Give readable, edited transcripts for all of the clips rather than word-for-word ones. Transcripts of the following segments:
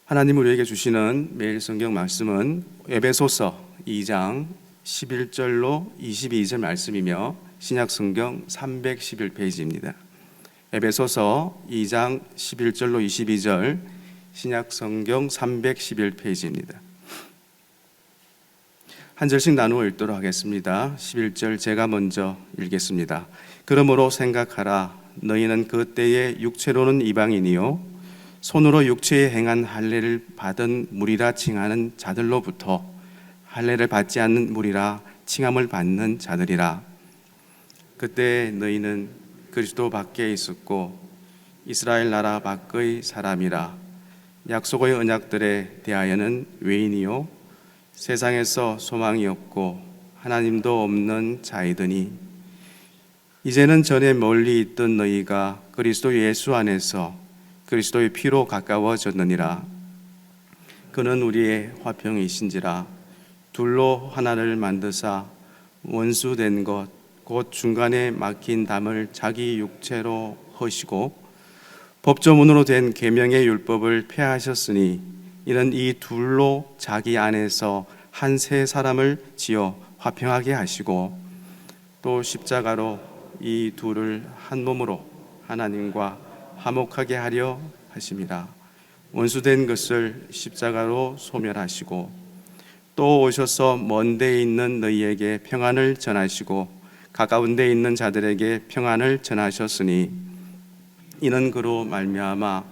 하나님 우리에게 주시는 매일 성경 말씀은 에베소서 2장 11절로 22절 말씀이며 신약 성경 311페이지입니다. 에베소서 2장 11절로 22절 신약 성경 311페이지입니다. 한 절씩 나누어 읽도록 하겠습니다. 11절 제가 먼저 읽겠습니다. 그러므로 생각하라. 너희는 그때에 육체로는 이방인이요 손으로 육체에 행한 할례를 받은 무리라 칭하는 자들로부터 할례를 받지 않는 무리라 칭함을 받는 자들이라. 그때 너희는 그리스도 밖에 있었고 이스라엘 나라 밖의 사람이라. 약속의 언약들에 대하여는 외인이요 세상에서 소망이 없고 하나님도 없는 자이더니 이제는 전에 멀리 있던 너희가 그리스도 예수 안에서 그리스도의 피로 가까워졌느니라. 그는 우리의 화평이신지라. 둘로 하나를 만드사 원수된 것 곧 중간에 막힌 담을 자기 육체로 허시고 법조문으로 된 계명의 율법을 폐하셨으니 이는 이 둘로 자기 안에서 한 새 사람을 지어 화평하게 하시고 또 십자가로 이 둘을 한 몸으로 하나님과 화목하게 하려 하심이라. 원수된 것을 십자가로 소멸하시고 또 오셔서 먼 데에 있는 너희에게 평안을 전하시고 가까운 데에 있는 자들에게 평안을 전하셨으니 이는 그로 말미암아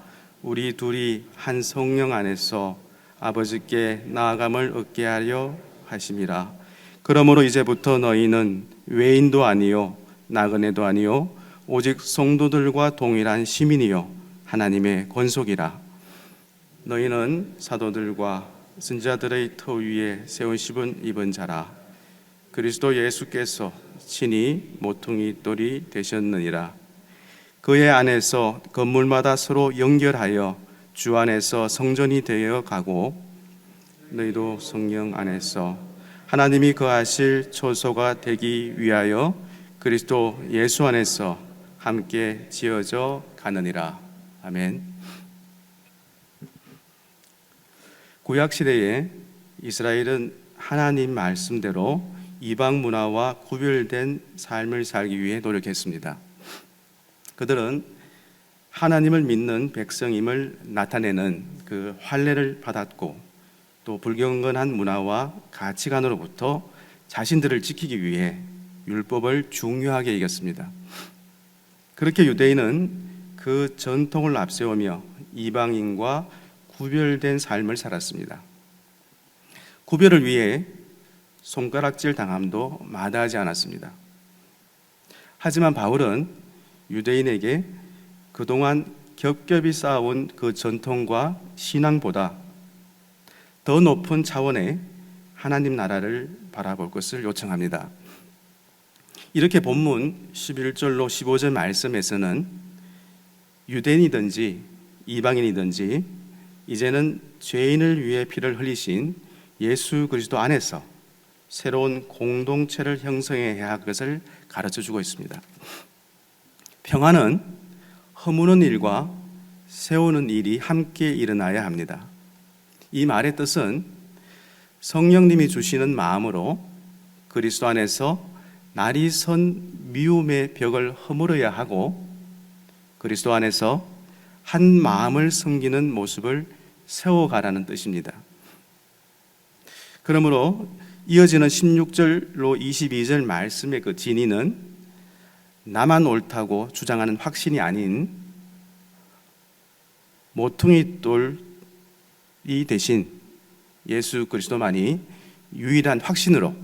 우리 둘이 한 성령 안에서 아버지께 나아감을 얻게 하려 하심이라. 그러므로 이제부터 너희는 외인도 아니요 나그네도 아니요 오직 성도들과 동일한 시민이요 하나님의 권속이라. 너희는 사도들과 선지자들의 터 위에 세우심을 입은 자라. 그리스도 예수께서 친히 모퉁이 돌이 되셨느니라. 그의 안에서 건물마다 서로 연결하여 주 안에서 성전이 되어 가고 너희도 성령 안에서 하나님이 거하실 초소가 되기 위하여 그리스도 예수 안에서 함께 지어져 가느니라. 아멘. 구약시대에 이스라엘은 하나님 말씀대로 이방 문화와 구별된 삶을 살기 위해 노력했습니다. 그들은 하나님을 믿는 백성임을 나타내는 그 할례를 받았고 또 불경건한 문화와 가치관으로부터 자신들을 지키기 위해 율법을 중요하게 여겼습니다. 그렇게 유대인은 그 전통을 앞세우며 이방인과 구별된 삶을 살았습니다. 구별을 위해 손가락질 당함도 마다하지 않았습니다. 하지만 바울은 유대인에게 그동안 겹겹이 쌓아온 그 전통과 신앙보다 더 높은 차원의 하나님 나라를 바라볼 것을 요청합니다. 이렇게 본문 11절로 15절 말씀에서는 유대인이든지 이방인이든지 이제는 죄인을 위해 피를 흘리신 예수 그리스도 안에서 새로운 공동체를 형성해야 할 것을 가르쳐주고 있습니다. 평화는 허무는 일과 세우는 일이 함께 일어나야 합니다. 이 말의 뜻은 성령님이 주시는 마음으로 그리스도 안에서 날이 선 미움의 벽을 허물어야 하고 그리스도 안에서 한 마음을 섬기는 모습을 세워가라는 뜻입니다. 그러므로 이어지는 16절로 22절 말씀의 그 진의는 나만 옳다고 주장하는 확신이 아닌 모퉁이 돌이 대신 예수 그리스도만이 유일한 확신으로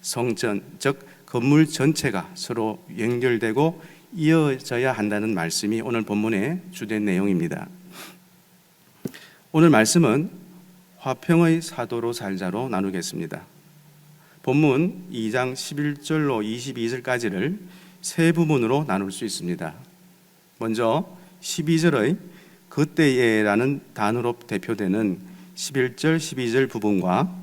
성전, 즉 건물 전체가 서로 연결되고 이어져야 한다는 말씀이 오늘 본문의 주된 내용입니다. 오늘 말씀은 화평의 사도로 살자로 나누겠습니다. 본문 2장 11절로 22절까지를 세 부분으로 나눌 수 있습니다. 먼저 12절의 그때에라는 단어로 대표되는 11절, 12절 부분과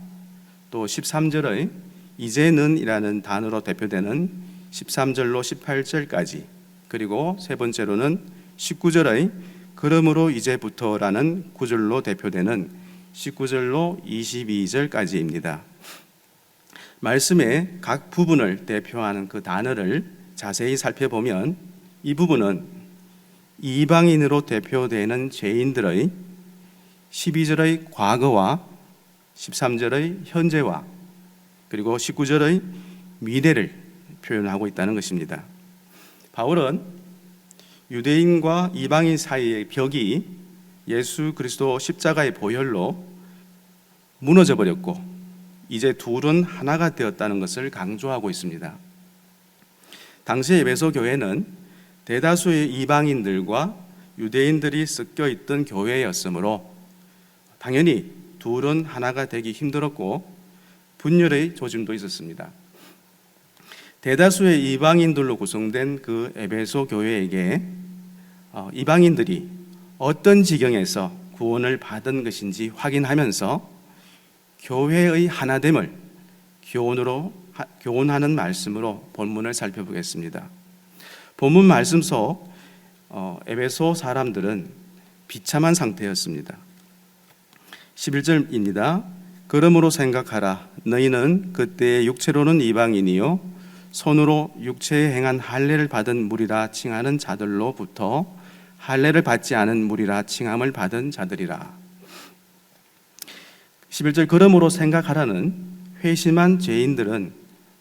또 13절의 이제는이라는 단어로 대표되는 13절로 18절까지, 그리고 세 번째로는 19절의 그러므로 이제부터라는 구절로 대표되는 19절로 22절까지입니다. 말씀의 각 부분을 대표하는 그 단어를 자세히 살펴보면 이 부분은 이방인으로 대표되는 죄인들의 12절의 과거와 13절의 현재와 그리고 19절의 미래를 표현하고 있다는 것입니다. 바울은 유대인과 이방인 사이의 벽이 예수 그리스도 십자가의 보혈로 무너져 버렸고 이제 둘은 하나가 되었다는 것을 강조하고 있습니다. 당시 에베소 교회는 대다수의 이방인들과 유대인들이 섞여 있던 교회였으므로 당연히 둘은 하나가 되기 힘들었고 분열의 조짐도 있었습니다. 대다수의 이방인들로 구성된 그 에베소 교회에게 이방인들이 어떤 지경에서 구원을 받은 것인지 확인하면서 교회의 하나됨을 교훈하는 말씀으로 본문을 살펴보겠습니다. 본문 말씀 속 에베소 사람들은 비참한 상태였습니다. 11절입니다. 그러므로 생각하라. 너희는 그때의 육체로는 이방인이요 손으로 육체에 행한 할례를 받은 무리라 칭하는 자들로부터 할례를 받지 않은 무리라 칭함을 받은 자들이라. 11절 그러므로 생각하라는 회심한 죄인들은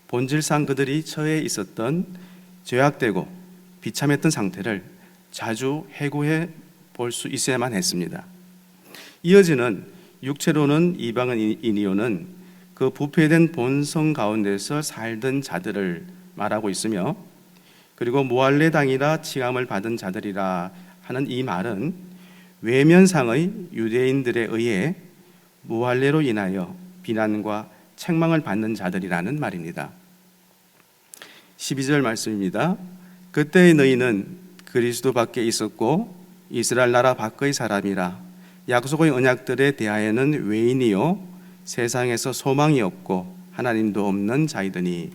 본질상 그들이 처해 있었던 죄악되고 비참했던 상태를 자주 회고해 볼 수 있어야만 했습니다. 이어지는 육체로는 이방인이요는 그 부패된 본성 가운데서 살던 자들을 말하고 있으며 그리고 무할례당이라 칭함을 받은 자들이라 하는 이 말은 외면상의 유대인들에 의해 무할례로 인하여 비난과 책망을 받는 자들이라는 말입니다. 12절 말씀입니다. 그때의 너희는 그리스도 밖에 있었고 이스라엘 나라 밖의 사람이라 약속의 언약들에 대하여는 외인이요 세상에서 소망이 없고 하나님도 없는 자이더니.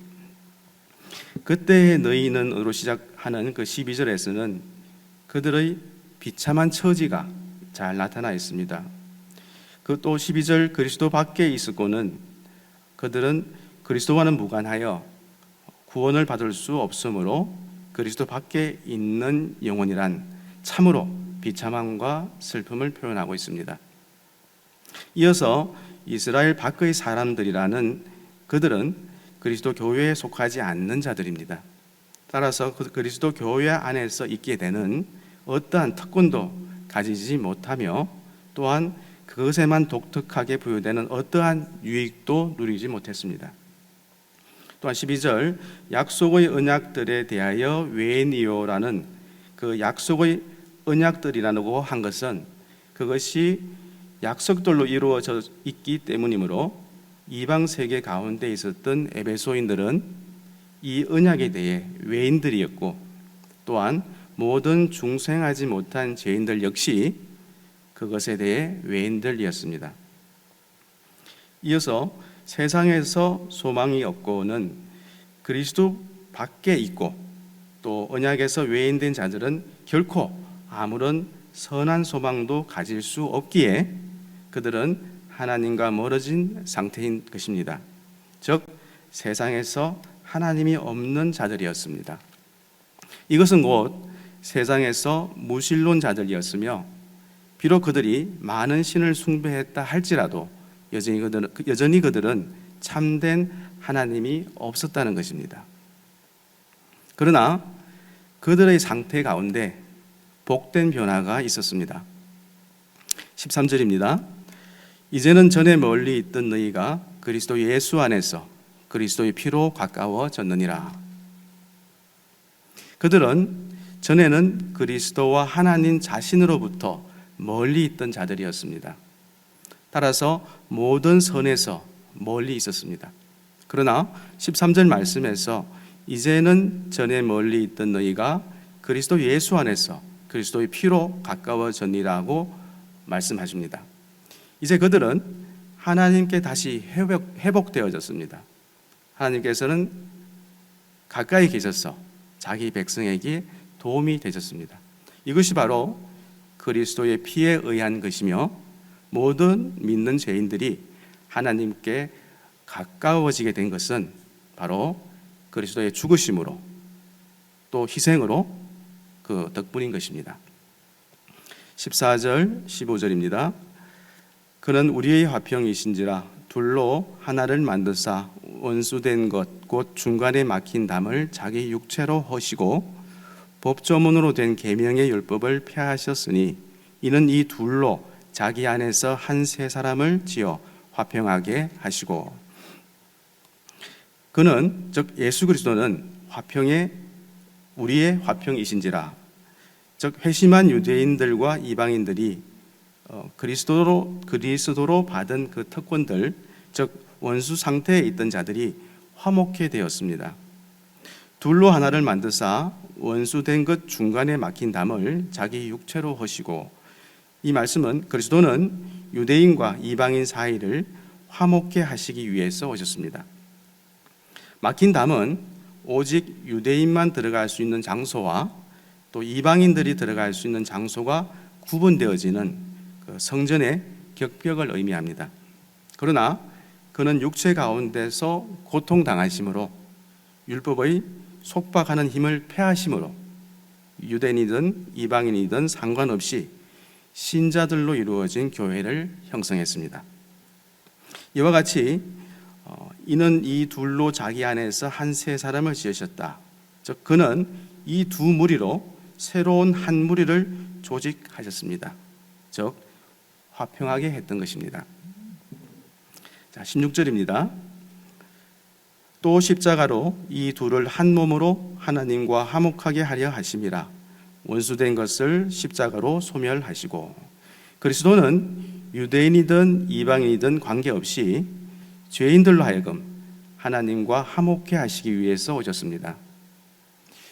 그때의 너희는으로 시작하는 그 12절에서는 그들의 비참한 처지가 잘 나타나 있습니다. 그 또 12절 그리스도 밖에 있었고는 그들은 그리스도와는 무관하여 구원을 받을 수 없으므로 그리스도 밖에 있는 영혼이란 참으로 비참함과 슬픔을 표현하고 있습니다. 이어서 이스라엘 밖의 사람들이라는 그들은 그리스도 교회에 속하지 않는 자들입니다. 따라서 그리스도 교회 안에서 있게 되는 어떠한 특권도 가지지 못하며 또한 그것에만 독특하게 부여되는 어떠한 유익도 누리지 못했습니다. 또한 12절 약속의 언약들에 대하여 외인이요라는 그 약속의 언약들이라고 한 것은 그것이 약속들로 이루어져 있기 때문이므로 이방 세계 가운데 있었던 에베소인들은 이 언약에 대해 외인들이었고 또한 모든 중생하지 못한 죄인들 역시 그것에 대해 외인들이었습니다. 이어서 세상에서 소망이 없고는 그리스도 밖에 있고 또 언약에서 외인된 자들은 결코 아무런 선한 소망도 가질 수 없기에 그들은 하나님과 멀어진 상태인 것입니다. 즉 세상에서 하나님이 없는 자들이었습니다. 이것은 곧 세상에서 무신론자들이었으며 비록 그들이 많은 신을 숭배했다 할지라도 여전히 그들은 참된 하나님이 없었다는 것입니다. 그러나 그들의 상태 가운데 복된 변화가 있었습니다. 13절입니다. 이제는 전에 멀리 있던 너희가 그리스도 예수 안에서 그리스도의 피로 가까워졌느니라. 그들은 전에는 그리스도와 하나님 자신으로부터 멀리 있던 자들이었습니다. 따라서 모든 선에서 멀리 있었습니다. 그러나 13절 말씀에서 이제는 전에 멀리 있던 너희가 그리스도 예수 안에서 그리스도의 피로 가까워졌니라고 말씀하십니다. 이제 그들은 하나님께 다시 회복되어졌습니다. 하나님께서는 가까이 계셔서 자기 백성에게 도움이 되셨습니다. 이것이 바로 그리스도의 피에 의한 것이며 모든 믿는 죄인들이 하나님께 가까워지게 된 것은 바로 그리스도의 죽으심으로 또 희생으로 그 덕분인 것입니다. 14절 15절입니다. 그는 우리의 화평이신지라 둘로 하나를 만드사 원수된 것 곧 중간에 막힌 담을 자기 육체로 허시고 법조문으로 된 계명의 율법을 폐하셨으니 이는 이 둘로 자기 안에서 한 세 사람을 지어 화평하게 하시고. 그는 즉 예수 그리스도는 우리의 화평이신지라, 즉 회심한 유대인들과 이방인들이 그리스도로 받은 그 특권들, 즉 원수 상태에 있던 자들이 화목해 되었습니다. 둘로 하나를 만드사 원수된 것 중간에 막힌 담을 자기 육체로 허시고. 이 말씀은 그리스도는 유대인과 이방인 사이를 화목해 하시기 위해서 오셨습니다. 막힌 담은 오직 유대인만 들어갈 수 있는 장소와 또 이방인들이 들어갈 수 있는 장소가 구분되어지는 그 성전의 격벽을 의미합니다. 그러나 그는 육체 가운데서 고통당하심으로 율법의 속박하는 힘을 패하심으로 유대인이든 이방인이든 상관없이 신자들로 이루어진 교회를 형성했습니다. 이와 같이 이는 이 둘로 자기 안에서 한 세 사람을 지으셨다. 즉 그는 이 두 무리로 새로운 한 무리를 조직하셨습니다. 즉 화평하게 했던 것입니다. 자, 16절입니다. 또 십자가로 이 둘을 한 몸으로 하나님과 화목하게 하려 하심이라. 원수된 것을 십자가로 소멸하시고. 그리스도는 유대인이든 이방인이든 관계없이 죄인들로 하여금 하나님과 화목해 하시기 위해서 오셨습니다.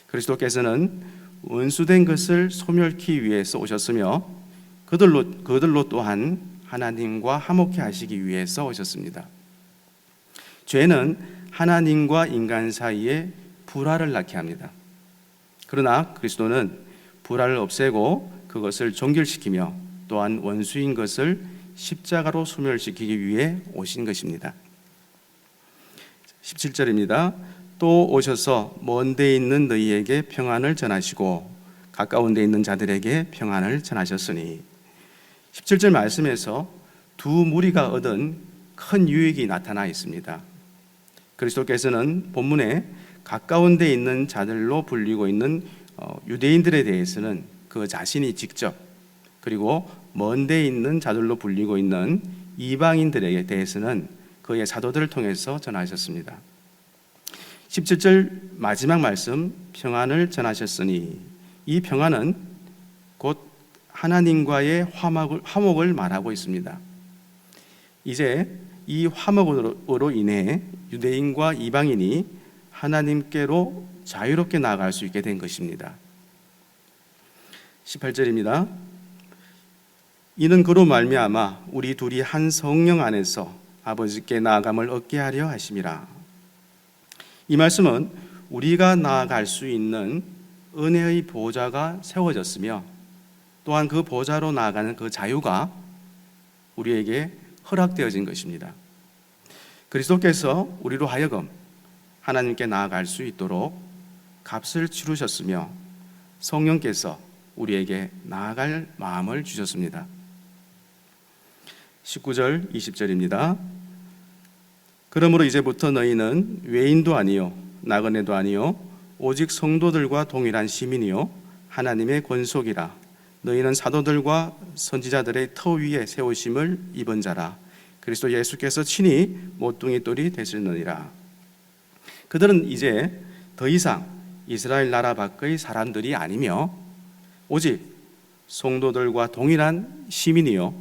그리스도께서는 원수된 것을 소멸케 위해서 오셨으며 그들로 또한 하나님과 화목해 하시기 위해서 오셨습니다. 죄는 하나님과 인간 사이에 불화를 낳게 합니다. 그러나 그리스도는 불화를 없애고 그것을 종결시키며 또한 원수인 것을 십자가로 소멸시키기 위해 오신 것입니다. 17절입니다. 또 오셔서 먼 데 있는 너희에게 평안을 전하시고 가까운 데 있는 자들에게 평안을 전하셨으니. 17절 말씀에서 두 무리가 얻은 큰 유익이 나타나 있습니다. 그리스도께서는 본문에 가까운 데 있는 자들로 불리고 있는 유대인들에 대해서는 그 자신이 직접, 그리고 먼 데 있는 자들로 불리고 있는 이방인들에 대해서는 그의 사도들을 통해서 전하셨습니다. 17절 마지막 말씀, 평안을 전하셨으니, 이 평안은 곧 하나님과의 화목을 말하고 있습니다. 이제 이 화목으로 인해 유대인과 이방인이 하나님께로 자유롭게 나아갈 수 있게 된 것입니다. 18절입니다. 이는 그로 말미암아 우리 둘이 한 성령 안에서 아버지께 나아감을 얻게 하려 하심이라. 이 말씀은 우리가 나아갈 수 있는 은혜의 보좌가 세워졌으며 또한 그 보좌로 나아가는 그 자유가 우리에게 허락되어진 것입니다. 그리스도께서 우리로 하여금 하나님께 나아갈 수 있도록 값을 치르셨으며 성령께서 우리에게 나아갈 마음을 주셨습니다. 19절 20절입니다. 그러므로 이제부터 너희는 외인도 아니요 나그네도 아니요 오직 성도들과 동일한 시민이요 하나님의 권속이라. 너희는 사도들과 선지자들의 터 위에 세우심을 입은 자라. 그리스도 예수께서 친히 모퉁이 돌이 되시느니라. 그들은 이제 더 이상 이스라엘 나라 밖의 사람들이 아니며 오직 성도들과 동일한 시민이요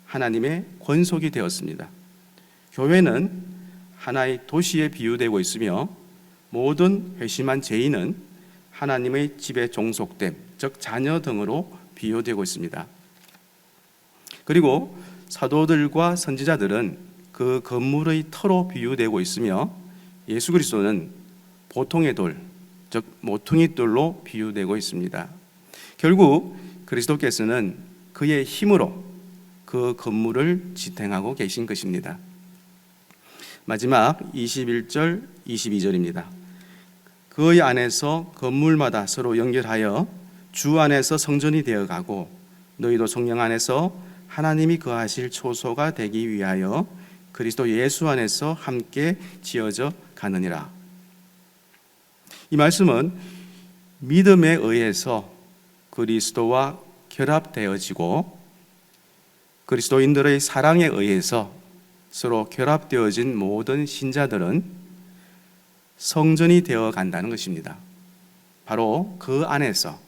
하나님의 권속이 되었습니다. 교회는 하나의 도시에 비유되고 있으며 모든 회심한 죄인은 하나님의 집에 종속됨, 즉 자녀 등으로 비유되고 있습니다. 그리고 사도들과 선지자들은 그 건물의 터로 비유되고 있으며 예수 그리스도는 보통의 돌, 즉 모퉁이 돌로 비유되고 있습니다. 결국 그리스도께서는 그의 힘으로 그 건물을 지탱하고 계신 것입니다. 마지막 21절, 22절입니다. 그의 안에서 건물마다 서로 연결하여 주 안에서 성전이 되어가고 너희도 성령 안에서 하나님이 거하실 초소가 되기 위하여 그리스도 예수 안에서 함께 지어져 가느니라. 이 말씀은 믿음에 의해서 그리스도와 결합되어지고 그리스도인들의 사랑에 의해서 서로 결합되어진 모든 신자들은 성전이 되어 간다는 것입니다. 바로 그 안에서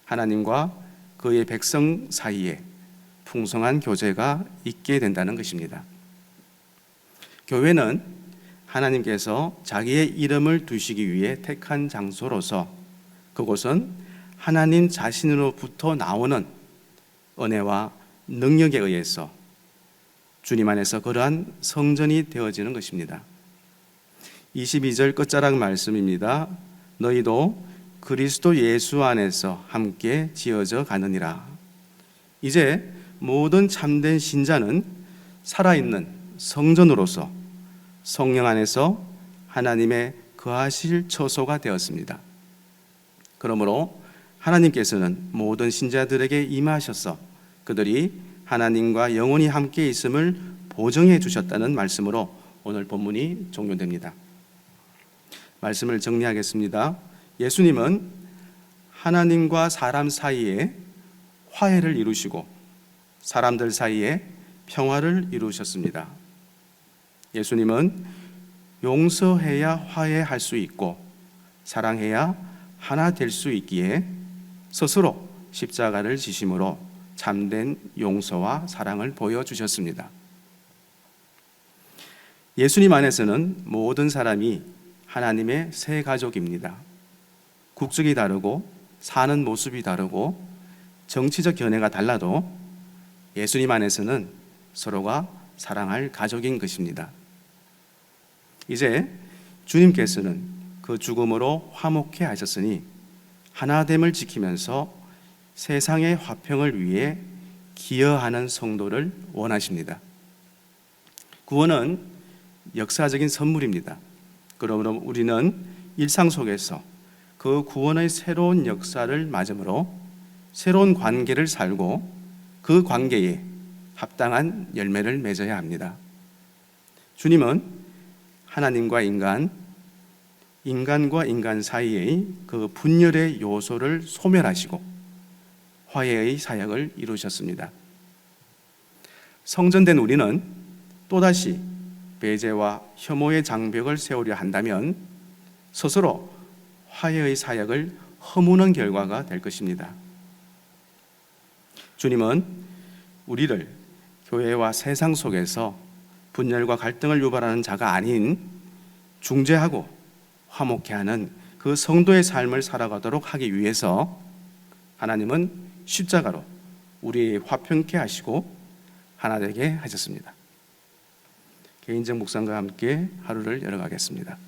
하나님과 그의 백성 사이에 풍성한 교제가 있게 된다는 것입니다. 교회는 하나님께서 자기의 이름을 두시기 위해 택한 장소로서 그곳은 하나님 자신으로부터 나오는 은혜와 능력에 의해서 주님 안에서 그러한 성전이 되어지는 것입니다. 22절 끝자락 말씀입니다. 너희도 그리스도 예수 안에서 함께 지어져 가느니라. 이제 모든 참된 신자는 살아있는 성전으로서 성령 안에서 하나님의 거하실 처소가 되었습니다. 그러므로 하나님께서는 모든 신자들에게 임하셔서 그들이 하나님과 영원히 함께 있음을 보증해 주셨다는 말씀으로 오늘 본문이 종료됩니다. 말씀을 정리하겠습니다. 예수님은 하나님과 사람 사이에 화해를 이루시고 사람들 사이에 평화를 이루셨습니다. 예수님은 용서해야 화해할 수 있고 사랑해야 하나 될 수 있기에 스스로 십자가를 지심으로 참된 용서와 사랑을 보여주셨습니다. 예수님 안에서는 모든 사람이 하나님의 새 가족입니다. 국적이 다르고 사는 모습이 다르고 정치적 견해가 달라도 예수님 안에서는 서로가 사랑할 가족인 것입니다. 이제 주님께서는 그 죽음으로 화목케 하셨으니 하나됨을 지키면서 세상의 화평을 위해 기여하는 성도를 원하십니다. 구원은 역사적인 선물입니다. 그러므로 우리는 일상 속에서 그 구원의 새로운 역사를 맞음으로 새로운 관계를 살고 그 관계에 합당한 열매를 맺어야 합니다. 주님은 하나님과 인간, 인간과 인간 사이의 그 분열의 요소를 소멸하시고 화해의 사역을 이루셨습니다. 성전된 우리는 또다시 배제와 혐오의 장벽을 세우려 한다면 스스로 화해의 사역을 허무는 결과가 될 것입니다. 주님은 우리를 교회와 세상 속에서 분열과 갈등을 유발하는 자가 아닌 중재하고 화목케 하는 그 성도의 삶을 살아가도록 하기 위해서 하나님은 십자가로 우리 화평케 하시고 하나 되게 하셨습니다. 개인적 묵상과 함께 하루를 열어가겠습니다.